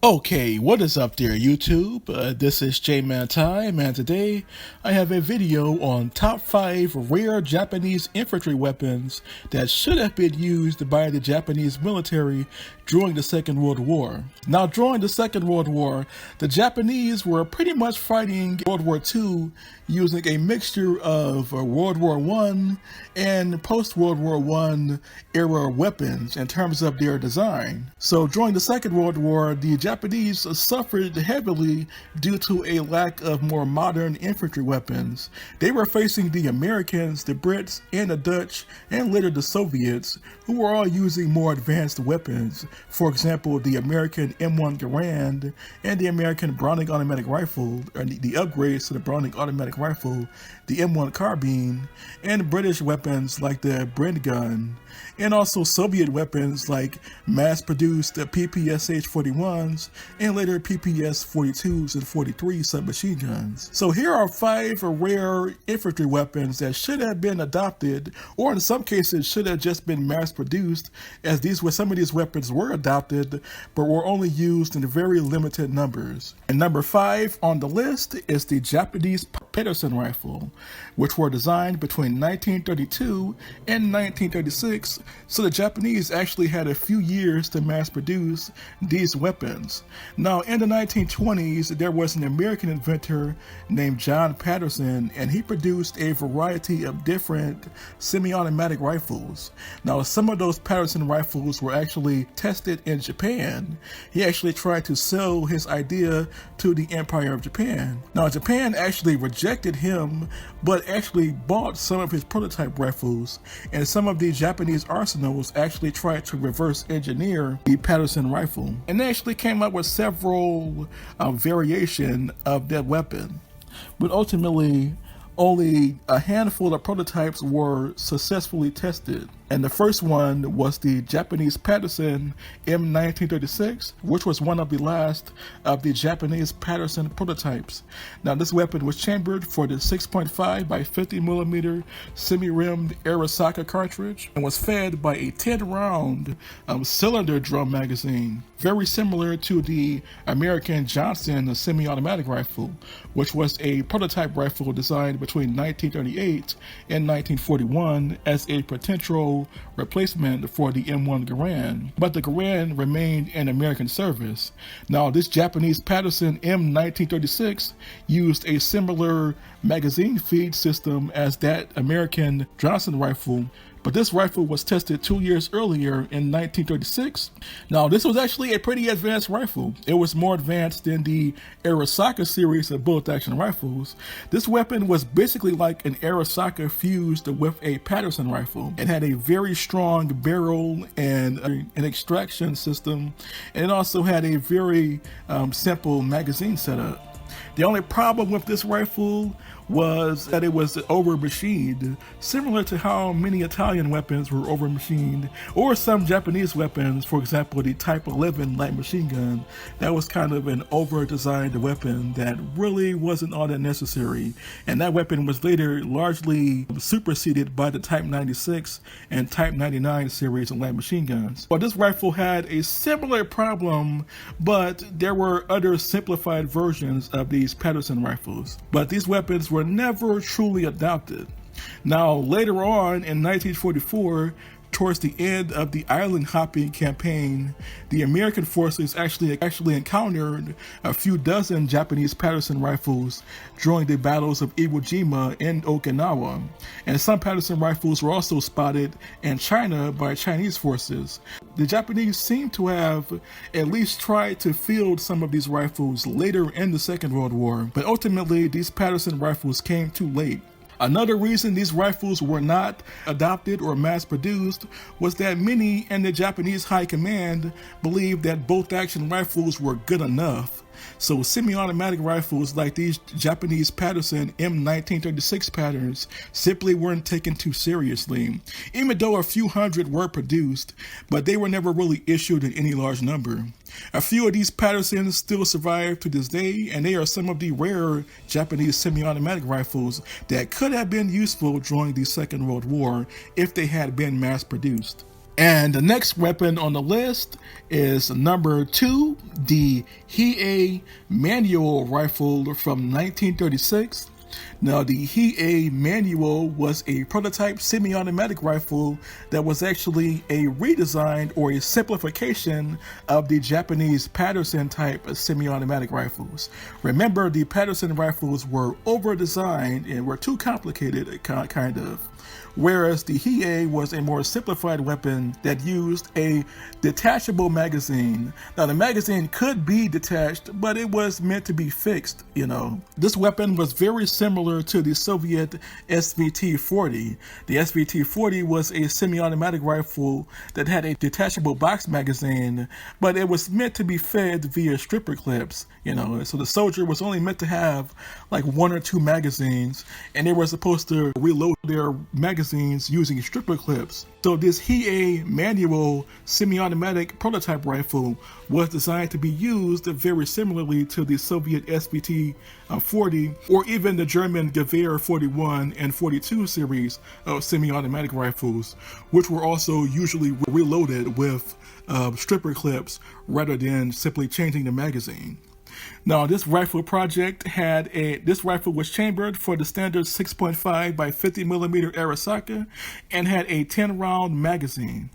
Okay, what is up there, YouTube? This is J-Man Time, and today I have a video on top 5 rare Japanese infantry weapons that should have been used by the Japanese military during the Second World War. Now, during the Second World War, the Japanese were pretty much fighting World War II using a mixture of World War I and post-World War I era weapons in terms of their design. So during the Second World War, the Japanese suffered heavily due to a lack of more modern infantry weapons. They were facing the Americans, the Brits, and the Dutch, and later the Soviets, who were all using more advanced weapons. For example, the American M1 Garand and the American Browning automatic rifle, or the upgrades to the Browning automatic rifle, the M1 carbine, and British weapons like the Bren gun, and also Soviet weapons like mass-produced PPSH-41s and later PPS-42s and 43 submachine guns. So here are 5 rare infantry weapons that should have been adopted, or in some cases should have just been mass-produced, as some of these weapons were adopted but were only used in very limited numbers. And number 5 on the list is the Japanese Pedersen rifle, which were designed between 1932 and 1936, so the Japanese actually had a few years to mass produce these weapons. Now, in the 1920s, there was an American inventor named John Patterson, and he produced a variety of different semi-automatic rifles. Now, some of those Patterson rifles were actually tested in Japan. He actually tried to sell his idea to the Empire of Japan. Now, Japan actually rejected him, but actually bought some of his prototype rifles, and some of the Japanese arsenals actually tried to reverse engineer the Pedersen rifle, and they actually came up with several variations of that weapon, but ultimately only a handful of prototypes were successfully tested. And the first one was the Japanese Pedersen M1936, which was one of the last of the Japanese Pedersen prototypes. Now, this weapon was chambered for the 6.5 by 50 millimeter semi-rimmed Arisaka cartridge and was fed by a 10-round cylinder drum magazine, very similar to the American Johnson semi-automatic rifle, which was a prototype rifle designed between 1938 and 1941 as a potential replacement for the M1 Garand, but the Garand remained in American service. Now, this Japanese Pedersen M1936 used a similar magazine feed system as that American Johnson rifle, but this rifle was tested 2 years earlier in 1936. Now, this was actually a pretty advanced rifle. It was more advanced than the Arisaka series of bolt-action rifles. This weapon was basically like an Arisaka fused with a Pedersen rifle. It had a very strong barrel and an extraction system, and it also had a very simple magazine setup. The only problem with this rifle was that it was over-machined, similar to how many Italian weapons were over-machined, or some Japanese weapons, for example, the Type 11 light machine gun. That was kind of an over-designed weapon that really wasn't all that necessary, and that weapon was later largely superseded by the Type 96 and Type 99 series of light machine guns. Well, this rifle had a similar problem, but there were other simplified versions of these Pedersen rifles, but these weapons were never truly adopted. Now, later on in 1944, towards the end of the island hopping campaign, the American forces actually encountered a few dozen Japanese Pedersen rifles during the battles of Iwo Jima and Okinawa, and some Pedersen rifles were also spotted in China by Chinese forces. The Japanese seem to have at least tried to field some of these rifles later in the Second World War, but ultimately these Pedersen rifles came too late. Another reason these rifles were not adopted or mass-produced was that many in the Japanese high command believed that bolt-action rifles were good enough. So semi-automatic rifles like these Japanese Pedersen M1936 patterns simply weren't taken too seriously, even though a few hundred were produced, but they were never really issued in any large number. A few of these Pedersens still survive to this day, and they are some of the rare Japanese semi-automatic rifles that could have been useful during the Second World War if they had been mass-produced. And the next weapon on the list is number 2, the Hei-Manual rifle from 1936. Now, the Hei-Manual was a prototype semi-automatic rifle that was actually a redesign or a simplification of the Japanese Pedersen type semi-automatic rifles. Remember, the Pedersen rifles were over-designed and were too complicated, kind of. Whereas the Hei was a more simplified weapon that used a detachable magazine. Now, the magazine could be detached, but it was meant to be fixed, you know. This weapon was very similar to the Soviet SVT-40. The SVT-40 was a semi-automatic rifle that had a detachable box magazine, but it was meant to be fed via stripper clips, you know. So the soldier was only meant to have like 1 or 2 magazines, and they were supposed to reload their magazines using stripper clips. So this Hei-Manual semi-automatic prototype rifle was designed to be used very similarly to the Soviet SVT-40 or even the German Gewehr 41 and 42 series of semi-automatic rifles, which were also usually reloaded with stripper clips rather than simply changing the magazine. Now, this rifle was chambered for the standard 6.5 by 50 millimeter Arisaka and had a 10-round magazine.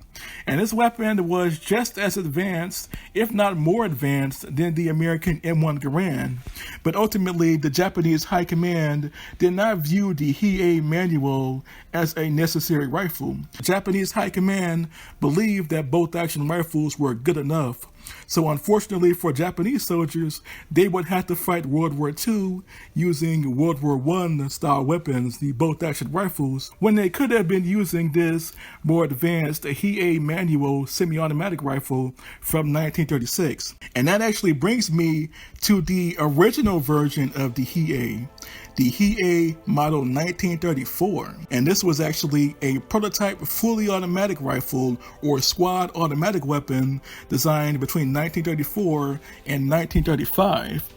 And this weapon was just as advanced, if not more advanced, than the American M1 Garand. But ultimately, the Japanese High Command did not view the Hei-Manual as a necessary rifle. The Japanese High Command believed that bolt-action rifles were good enough. So unfortunately for Japanese soldiers, they would have to fight World War II using World War I style weapons, the bolt-action rifles, when they could have been using this more advanced Hei-Manual semi-automatic rifle from 1936. And that actually brings me to the original version of the Hei. The Hei model 1934, and this was actually a prototype fully automatic rifle or squad automatic weapon designed between 1934 and 1935.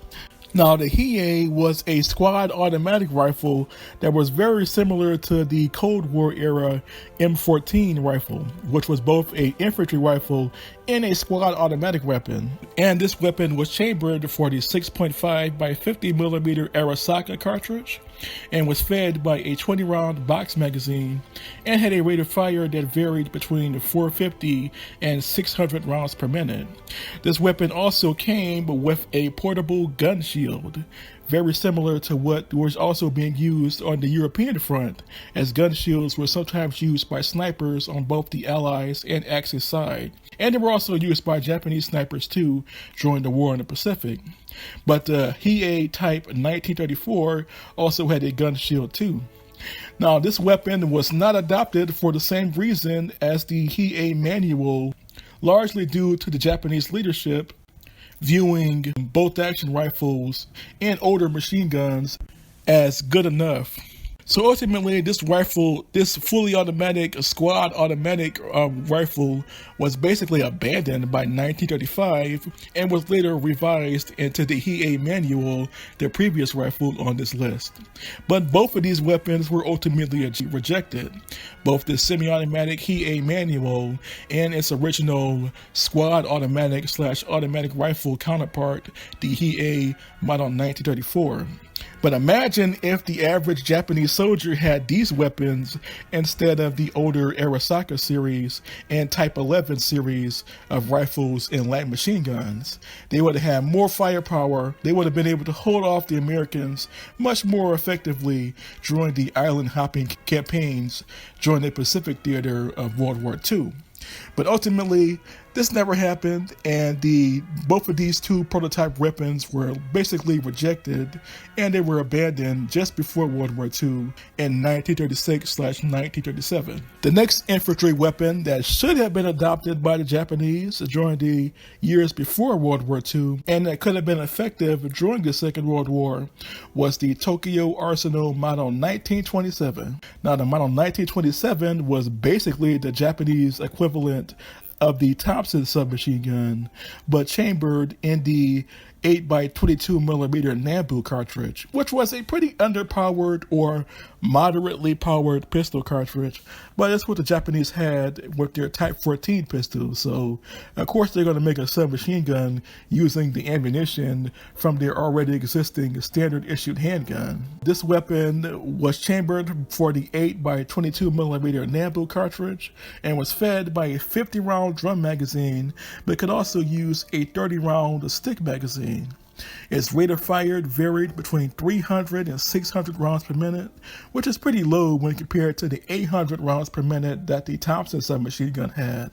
Now, the Hei was a squad automatic rifle that was very similar to the Cold War era M14 rifle, which was both an infantry rifle and a squad automatic weapon. And this weapon was chambered for the 6.5 by 50 millimeter Arisaka cartridge and was fed by a 20-round box magazine and had a rate of fire that varied between 450 and 600 rounds per minute. This weapon also came with a portable gun shield, very similar to what was also being used on the European front, as gun shields were sometimes used by snipers on both the Allies and Axis side. And they were also used by Japanese snipers too during the war in the Pacific. But the Hei Type 1934 also had a gun shield too. Now, this weapon was not adopted for the same reason as the Hei-Manual, largely due to the Japanese leadership viewing bolt-action rifles and older machine guns as good enough. So ultimately, this fully automatic squad automatic rifle was basically abandoned by 1935 and was later revised into the Hei-Manual, the previous rifle on this list. But both of these weapons were ultimately rejected. Both the semi-automatic Hei-Manual and its original squad automatic / automatic rifle counterpart, the Hei model 1934. But imagine if the average Japanese soldier had these weapons instead of the older Arisaka series and Type 11 series of rifles and light machine guns. They would have had more firepower. They would have been able to hold off the Americans much more effectively during the island hopping campaigns during the Pacific theater of World War II. But ultimately, this never happened, and both of these two prototype weapons were basically rejected, and they were abandoned just before World War II in 1936/1937. The next infantry weapon that should have been adopted by the Japanese during the years before World War II, and that could have been effective during the Second World War, was the Tokyo Arsenal Model 1927. Now, the Model 1927 was basically the Japanese equivalent of the Thompson submachine gun, but chambered in the 8 by 22 millimeter Nambu cartridge, which was a pretty underpowered or moderately powered pistol cartridge, but that's what the Japanese had with their Type 14 pistols. So, of course, they're going to make a submachine gun using the ammunition from their already existing standard issued handgun. This weapon was chambered for the 8 by 22 millimeter Nambu cartridge and was fed by a 50 round drum magazine, but could also use a 30 round stick magazine. Its rate of fire varied between 300 and 600 rounds per minute, which is pretty low when compared to the 800 rounds per minute that the Thompson submachine gun had.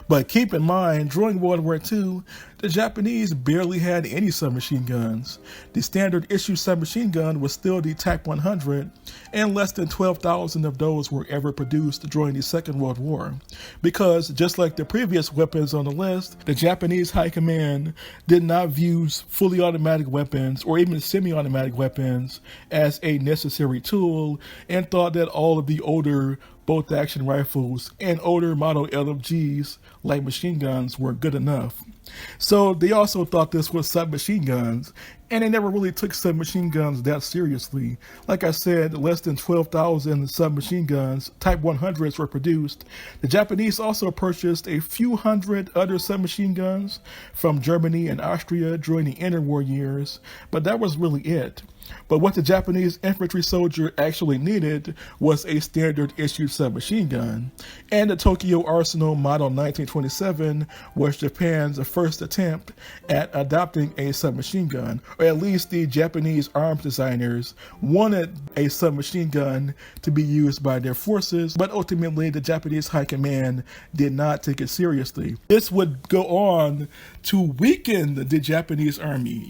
But keep in mind, during World War II, the Japanese barely had any submachine guns. The standard issue submachine gun was still the Type 100, and less than 12,000 of those were ever produced during the Second World War. Because, just like the previous weapons on the list, the Japanese High Command did not view fully automatic weapons or even semi-automatic weapons as a necessary tool, and thought that all of the older bolt-action rifles and older model LMGs like machine guns were good enough. So they also thought this was submachine guns, and they never really took submachine guns that seriously. Like I said, less than 12,000 submachine guns, Type 100s, were produced. The Japanese also purchased a few hundred other submachine guns from Germany and Austria during the interwar years, but that was really it. But what the Japanese infantry soldier actually needed was a standard issue submachine gun, and the Tokyo Arsenal Model 1927 was Japan's first attempt at adopting a submachine gun, or at least the Japanese arms designers wanted a submachine gun to be used by their forces, but ultimately the Japanese High Command did not take it seriously. This would go on to weaken the Japanese army.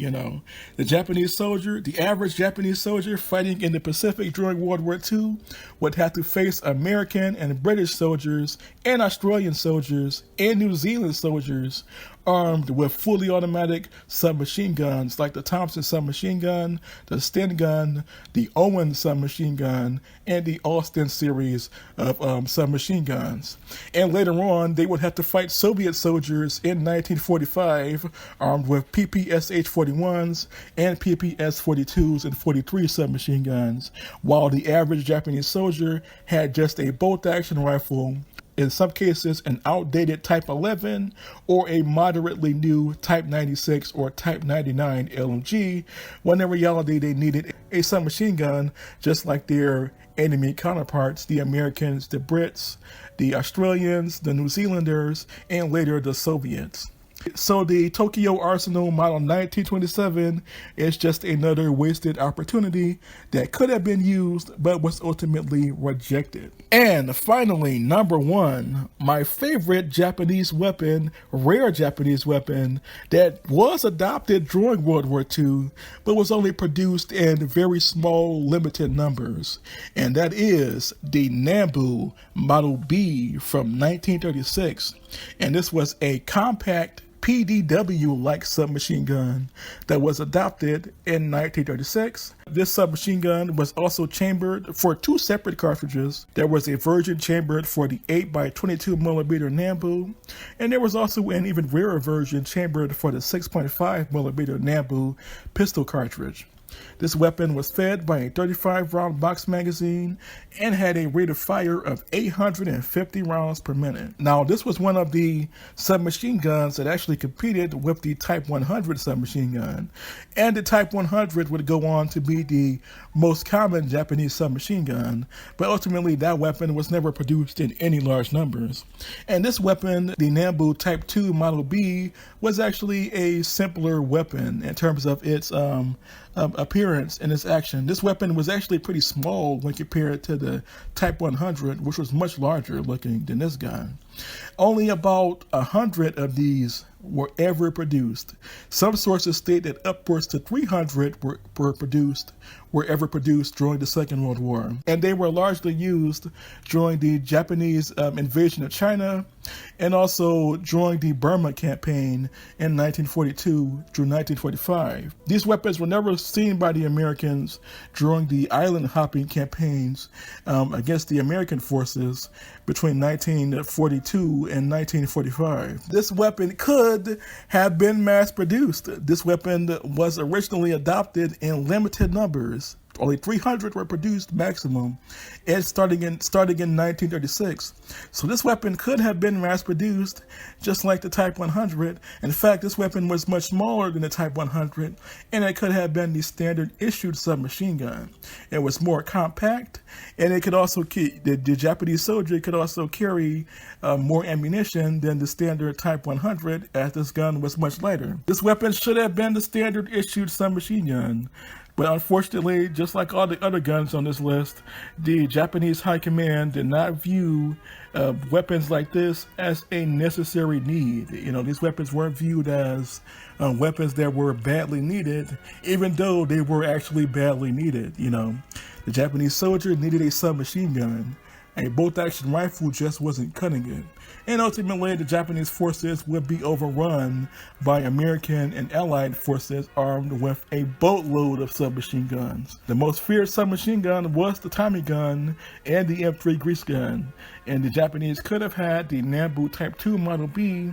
The Japanese soldier, the average Japanese soldier fighting in the Pacific during World War II would have to face American and British soldiers and Australian soldiers and New Zealand soldiers armed with fully automatic submachine guns like the Thompson submachine gun, the Sten gun, the Owen submachine gun, and the Austin series of submachine guns. And later on, they would have to fight Soviet soldiers in 1945 armed with PPSH-41s and PPS-42s and 43 submachine guns, while the average Japanese soldier had just a bolt-action rifle, in some cases an outdated Type 11 or a moderately new Type 96 or Type 99 LMG, when in reality they needed a submachine gun just like their enemy counterparts, the Americans, the Brits, the Australians, the New Zealanders, and later the Soviets. So the Tokyo Arsenal Model 1927 is just another wasted opportunity that could have been used but was ultimately rejected. And finally, number one, my favorite Japanese weapon, rare Japanese weapon that was adopted during World War II but was only produced in very small, limited numbers. And that is the Nambu Model B from 1936. And this was a compact PDW-like submachine gun that was adopted in 1936. This submachine gun was also chambered for two separate cartridges. There was a version chambered for the 8 by 22 millimeter Nambu, and there was also an even rarer version chambered for the 6.5 millimeter Nambu pistol cartridge. This weapon was fed by a 35-round box magazine and had a rate of fire of 850 rounds per minute. Now, this was one of the submachine guns that actually competed with the Type 100 submachine gun, and the Type 100 would go on to be the most common Japanese submachine gun, but ultimately that weapon was never produced in any large numbers. And this weapon, the Nambu Type II Model B, was actually a simpler weapon in terms of its appearance and its action. This weapon was actually pretty small when compared to the Type 100, which was much larger looking than this gun. Only about 100 of these were ever produced. Some sources state that upwards to 300 were produced, were ever produced during the Second World War. And they were largely used during the Japanese invasion of China and also during the Burma campaign in 1942 through 1945. These weapons were never seen by the Americans during the island hopping campaigns against the American forces between 1942 and 1945. This weapon could have been mass produced. This weapon was originally adopted in limited numbers. Only 300 were produced maximum, and starting in 1936. So this weapon could have been mass-produced, just like the Type 100. In fact, this weapon was much smaller than the Type 100, and it could have been the standard-issued submachine gun. It was more compact, and it could also the Japanese soldier could also carry more ammunition than the standard Type 100, as this gun was much lighter. This weapon should have been the standard-issued submachine gun. But unfortunately, just like all the other guns on this list, the Japanese High Command did not view weapons like this as a necessary need. You know, these weapons weren't viewed as weapons that were badly needed, even though they were actually badly needed. You know, the Japanese soldier needed a submachine gun. A bolt-action rifle just wasn't cutting it. And ultimately, the Japanese forces would be overrun by American and Allied forces armed with a boatload of submachine guns. The most feared submachine gun was the Tommy gun and the M3 grease gun, and the Japanese could have had the Nambu Type II Model B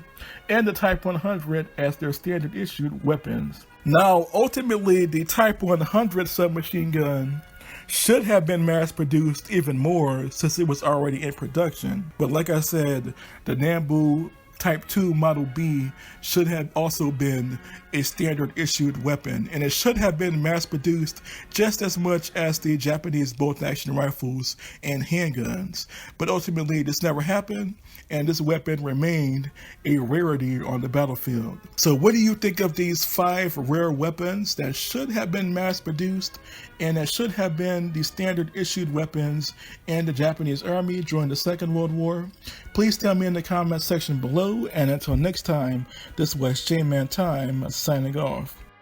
and the Type 100 as their standard issued weapons. Now, ultimately, the Type 100 submachine gun should have been mass-produced even more since it was already in production. But like I said, the Nambu Type II Model B should have also been a standard issued weapon, and it should have been mass produced just as much as the Japanese bolt action rifles and handguns. But ultimately this never happened, and this weapon remained a rarity on the battlefield. So what do you think of these 5 rare weapons that should have been mass produced and that should have been the standard issued weapons in the Japanese Army during the Second World War? Please tell me in the comment section below, and until next time, this was J-Man Time signing off.